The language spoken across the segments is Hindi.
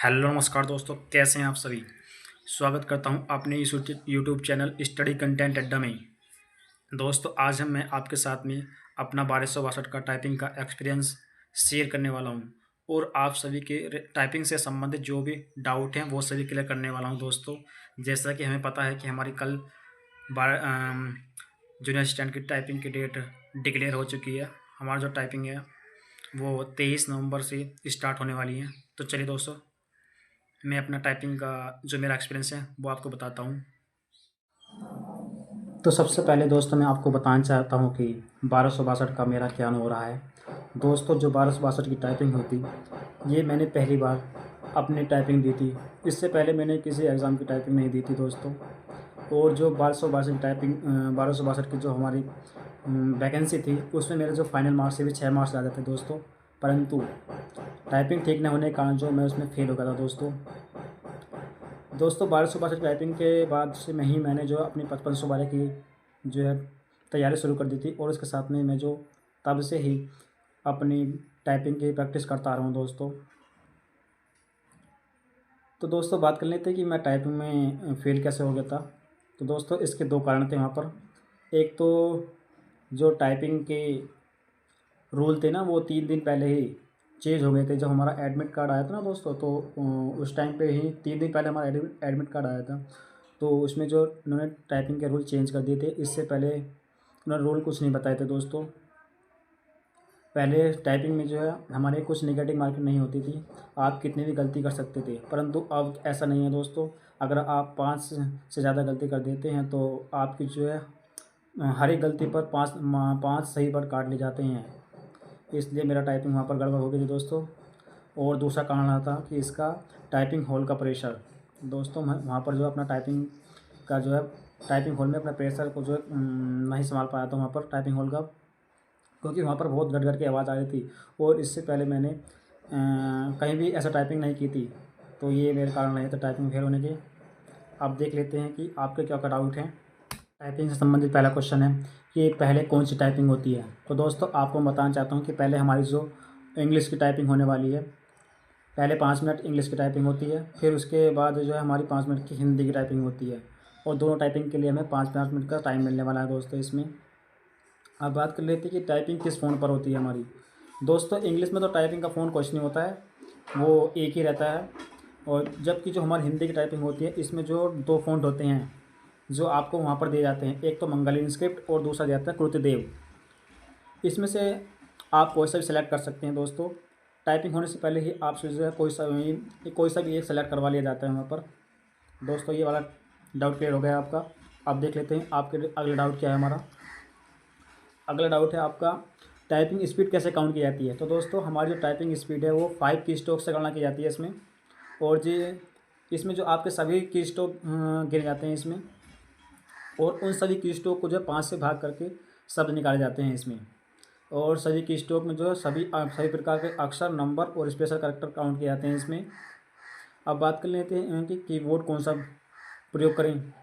हेलो नमस्कार दोस्तों, कैसे हैं आप सभी। स्वागत करता हूं अपने इस यूट्यूब चैनल स्टडी कंटेंट अड्डा में। दोस्तों आज मैं आपके साथ में अपना 1262 का टाइपिंग का एक्सपीरियंस शेयर करने वाला हूं और आप सभी के टाइपिंग से संबंधित जो भी डाउट हैं वो सभी क्लियर करने वाला हूं। दोस्तों जैसा कि हमें पता है कि हमारी कल जूनियर असिस्टेंट की टाइपिंग की डेट डिक्लेयर हो चुकी है। हमारा जो टाइपिंग है वो 23 नवंबर से स्टार्ट होने वाली है। तो चलिए दोस्तों, मैं अपना टाइपिंग का जो मेरा एक्सपीरियंस है वो आपको बताता हूँ। तो सबसे पहले दोस्तों मैं आपको बताना चाहता हूँ कि 1262 का मेरा क्या हो रहा है। दोस्तों जो 1262 की टाइपिंग हुई थी ये मैंने पहली बार अपनी टाइपिंग दी थी। इससे पहले मैंने किसी एग्ज़ाम की टाइपिंग नहीं दी थी दोस्तों। और जो 1262 की टाइपिंग 1262 की जो हमारी वैकेंसी थी उसमें मेरे जो फाइनल मार्क्स से भी 6 मार्क्स ज़्यादा थे दोस्तों, परंतु टाइपिंग ठीक न होने के कारण जो मैं उसमें फ़ेल हो गया था दोस्तों। 1262 टाइपिंग के बाद से मैंने जो अपनी 5512 की जो है तैयारी शुरू कर दी थी और उसके साथ में मैं जो तब से ही अपनी टाइपिंग की प्रैक्टिस करता आ रहा हूँ दोस्तों। तो दोस्तों बात कर लेते हैं कि मैं टाइपिंग में फ़ेल कैसे हो गया था। तो दोस्तों इसके दो कारण थे वहाँ पर। एक तो जो टाइपिंग के रूल थे ना वो 3 दिन पहले ही चेंज हो गए थे। जब हमारा एडमिट कार्ड आया था ना दोस्तों, तो उस टाइम पे ही 3 दिन पहले हमारा एडमिट कार्ड आया था। तो उसमें जो उन्होंने टाइपिंग के रूल चेंज कर दिए थे। इससे पहले उन्होंने रूल कुछ नहीं बताए थे दोस्तों। पहले टाइपिंग में जो है हमारे कुछ नेगेटिव मार्किंग नहीं होती थी, आप कितनी भी गलती कर सकते थे। परंतु अब ऐसा नहीं है दोस्तों। अगर आप 5 से ज़्यादा गलती कर देते हैं तो आपकी जो है हर एक गलती पर 5 सही बार काट लिए जाते हैं। इसलिए मेरा टाइपिंग वहाँ पर गड़बड़ हो गई थी दोस्तों। और दूसरा कारण रहा था कि इसका टाइपिंग हॉल का प्रेशर। दोस्तों मैं वहाँ पर जो अपना टाइपिंग का जो है टाइपिंग हॉल में अपना प्रेशर को जो है नहीं संभाल पाया था वहाँ पर टाइपिंग हॉल का, क्योंकि वहाँ पर बहुत गट की आवाज़ आ रही थी। और इससे पहले मैंने कहीं भी ऐसा टाइपिंग नहीं की थी। तो ये मेरे कारण रहे थे टाइपिंग फेल होने के। अब देख लेते हैं कि आपके क्या क्या डाउट हैं। टाइपिंग से संबंधित पहला क्वेश्चन है कि पहले कौन सी टाइपिंग होती है। तो दोस्तों आपको बताना चाहता हूँ कि पहले हमारी जो इंग्लिश की टाइपिंग होने वाली है, पहले 5 मिनट इंग्लिश की टाइपिंग होती है। फिर उसके बाद जो है हमारी 5 मिनट की हिंदी की टाइपिंग होती है। और दोनों टाइपिंग के लिए हमें 5-5 मिनट का टाइम मिलने वाला है दोस्तों इसमें। अब बात कर लेते हैं कि टाइपिंग किस फ़ोन पर होती है हमारी। दोस्तों इंग्लिश में तो टाइपिंग का फ़ोन कुछ नहीं होता है, वो एक ही रहता है। और जबकि जो हमारी हिंदी की टाइपिंग होती है इसमें जो 2 फ़ॉन्ट होते हैं जो आपको वहाँ पर दिए जाते हैं, एक तो मंगल इंस्क्रिप्ट और दूसरा दिया जाता है कृत्यदेव। इसमें से आप कोई सा भी सेलेक्ट कर सकते हैं दोस्तों। टाइपिंग होने से पहले ही आपसे जो है कोई सा भी एक सेलेक्ट करवा लिया जाता है वहाँ पर। दोस्तों ये वाला डाउट क्लियर हो गया आपका। अब देख लेते हैं आपके अगला डाउट क्या है हमारा। अगला डाउट है आपका टाइपिंग स्पीड कैसे काउंट की जाती है। तो दोस्तों हमारी जो टाइपिंग स्पीड है वो 5 की स्ट्रोक से गणना की जाती है इसमें। और जी इसमें जो आपके सभी की स्ट्रोक गिने जाते हैं इसमें, और उन सभी की स्ट्रोक को जो है 5 से भाग करके शब्द निकाले जाते हैं इसमें। और सभी की स्ट्रोक में जो है सभी प्रकार के अक्षर, नंबर और स्पेशल कैरेक्टर काउंट किए जाते हैं इसमें। अब बात कर लेते हैं कि कीबोर्ड कौन सा प्रयोग करें।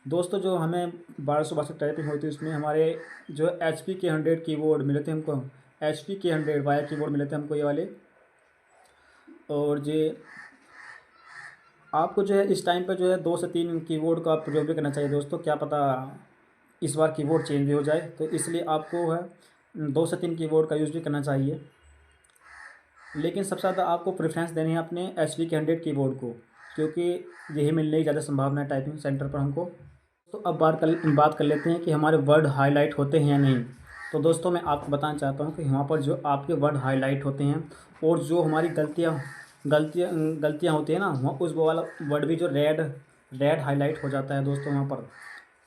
दोस्तों जो हमें 1262 टाइपिंग हुई थी उसमें हमारे जो HP के 100 कीबोर्ड मिले थे हमको। HP के 100 वायर कीबोर्ड मिले थे हमको ये वाले। और जी आपको जो है इस टाइम पे जो है 2 से 3 कीबोर्ड का प्रयोग भी करना चाहिए दोस्तों। क्या पता इस बार कीबोर्ड चेंज भी हो जाए, तो इसलिए आपको है 2 से 3 कीबोर्ड का यूज़ भी करना चाहिए। लेकिन सबसे ज़्यादा आपको प्रेफरेंस देनी है अपने HP के 100 कीबोर्ड को, क्योंकि यही मिलने की ज़्यादा संभावना है टाइपिंग सेंटर पर हमको। तो अब बात कर लेते हैं कि हमारे वर्ड हाईलाइट होते हैं या नहीं। तो दोस्तों मैं आपको बताना चाहता हूँ कि यहाँ पर जो आपके वर्ड हाईलाइट होते हैं और जो हमारी गलतियाँ होती हैं ना, वहाँ उस वो वाला वर्ड भी जो रेड रेड हाईलाइट हो जाता है दोस्तों वहाँ पर।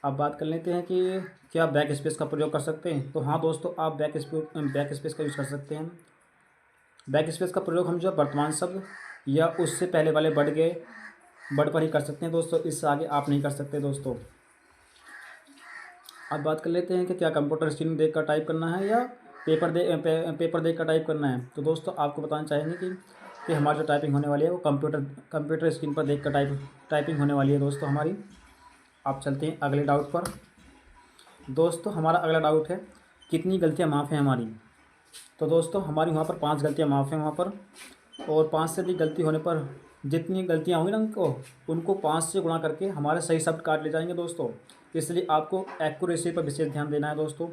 अब बात कर लेते हैं कि क्या बैक स्पेस का प्रयोग कर सकते हैं। तो हाँ दोस्तों, आप बैक स्पेस का यूज़ कर सकते हैं। बैक स्पेस का प्रयोग हम जो वर्तमान शब्द या उससे पहले वाले वर्ड पर ही कर सकते हैं दोस्तों, इससे आगे आप नहीं कर सकते दोस्तों। अब बात कर लेते हैं कि क्या कंप्यूटर स्क्रीन देख कर टाइप करना है या पेपर देख कर टाइप करना है। तो दोस्तों आपको बताना चाहेंगे कि हमारी जो टाइपिंग होने वाली है वो कंप्यूटर स्क्रीन पर देख कर टाइपिंग होने वाली है दोस्तों हमारी। आप चलते हैं अगले डाउट पर। दोस्तों हमारा अगला डाउट है कितनी गलतियाँ माफ़ हैं हमारी। तो दोस्तों हमारी वहाँ पर 5 गलतियाँ माफ़ हैं वहाँ पर। और 5 से अधिक गलती होने पर जितनी गलतियाँ होंगी ना उनको 5 से गुणा करके हमारे सही शब्द काट ले जाएंगे दोस्तों। इसलिए आपको एक्यूरेसी पर विशेष ध्यान देना है दोस्तों।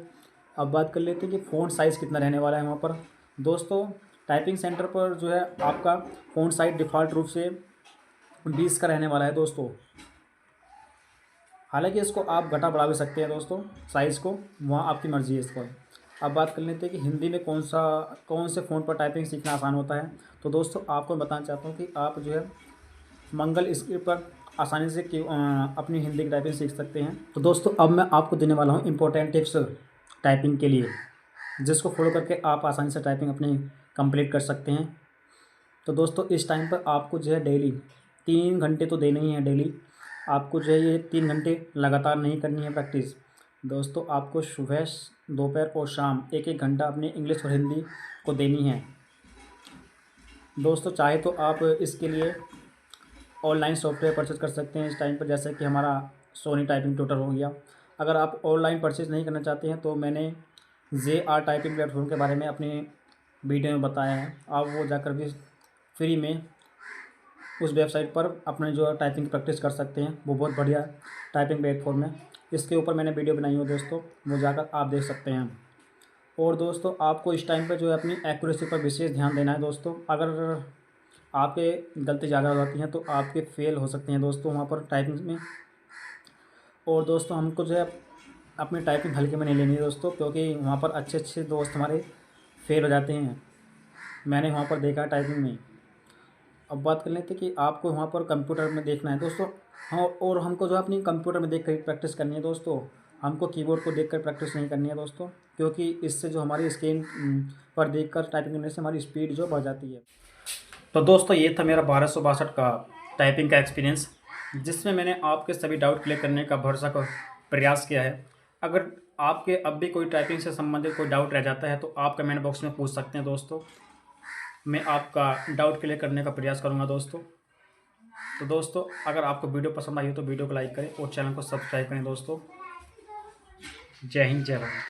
अब बात कर लेते हैं कि फ़ॉन्ट साइज़ कितना रहने वाला है वहाँ पर। दोस्तों टाइपिंग सेंटर पर जो है आपका फ़ॉन्ट साइज़ डिफ़ॉल्ट रूप से 20 का रहने वाला है दोस्तों। हालांकि इसको आप घटा बढ़ा भी सकते हैं दोस्तों साइज़ को, वहाँ आपकी मर्ज़ी है इस पर। अब बात कर लेते हैं कि हिंदी में कौन से फ़ॉन्ट पर टाइपिंग सीखना आसान होता है। तो दोस्तों आपको बताना चाहता हूँ कि आप जो है मंगल स्क्रिप्ट पर आसानी से अपनी हिंदी की टाइपिंग सीख सकते हैं। तो दोस्तों अब मैं आपको देने वाला हूँ इंपॉर्टेंट टिप्स टाइपिंग के लिए, जिसको फॉलो करके आप आसानी से टाइपिंग अपनी कंप्लीट कर सकते हैं। तो दोस्तों इस टाइम पर आपको जो है डेली 3 घंटे तो देने ही हैं डेली। आपको जो है ये 3 घंटे लगातार नहीं करनी है प्रैक्टिस। दोस्तों आपको सुबह, दोपहर और शाम 1-1 घंटा अपनी इंग्लिश और हिंदी को देनी है। दोस्तों चाहे तो आप इसके लिए ऑनलाइन सॉफ्टवेयर परचेज़ कर सकते हैं इस टाइम पर, जैसे कि हमारा सोनी टाइपिंग ट्यूटर हो गया। अगर आप ऑनलाइन परचेज़ नहीं करना चाहते हैं तो मैंने JR टाइपिंग प्लेटफॉर्म के बारे में अपनी वीडियो में बताया है, आप वो जाकर भी फ्री में उस वेबसाइट पर अपने जो टाइपिंग की प्रैक्टिस कर सकते हैं। वो बहुत बढ़िया टाइपिंग प्लेटफॉर्म है, इसके ऊपर मैंने वीडियो बनाई हो दोस्तों, वो जाकर आप देख सकते हैं। और दोस्तों आपको इस टाइम पर जो है अपनी एक्यूरेसी पर विशेष ध्यान देना है दोस्तों। अगर आपके गलती ज़्यादा हो जाती हैं तो आपके फेल हो सकते हैं दोस्तों वहाँ पर टाइपिंग में। और दोस्तों हमको जो है अपनी टाइपिंग हल्के में नहीं लेनी है दोस्तों, क्योंकि वहाँ पर अच्छे अच्छे दोस्त हमारे फेल हो जाते हैं, मैंने वहाँ पर देखा टाइपिंग में। अब बात कर लेते हैं कि आपको वहाँ पर कंप्यूटर में देखना है दोस्तों। हाँ, और हमको जो है अपनी कंप्यूटर में देख कर प्रैक्टिस करनी है दोस्तों, हमको कीबोर्ड को देखकर प्रैक्टिस नहीं करनी है दोस्तों, क्योंकि इससे जो हमारी स्क्रीन पर देखकर टाइपिंग करने से हमारी स्पीड जो बढ़ जाती है। तो दोस्तों ये था मेरा 1262 का टाइपिंग का एक्सपीरियंस, जिसमें मैंने आपके सभी डाउट क्लियर करने का भरोसा का प्रयास किया है। अगर आपके अब भी कोई टाइपिंग से संबंधित कोई डाउट रह जाता है तो आप कमेंट बॉक्स में पूछ सकते हैं दोस्तों, मैं आपका डाउट क्लियर करने का प्रयास करूंगा दोस्तों। तो दोस्तों अगर आपको वीडियो पसंद आई हो तो वीडियो को लाइक करें और चैनल को सब्सक्राइब करें दोस्तों। जय हिंद, जय भारत।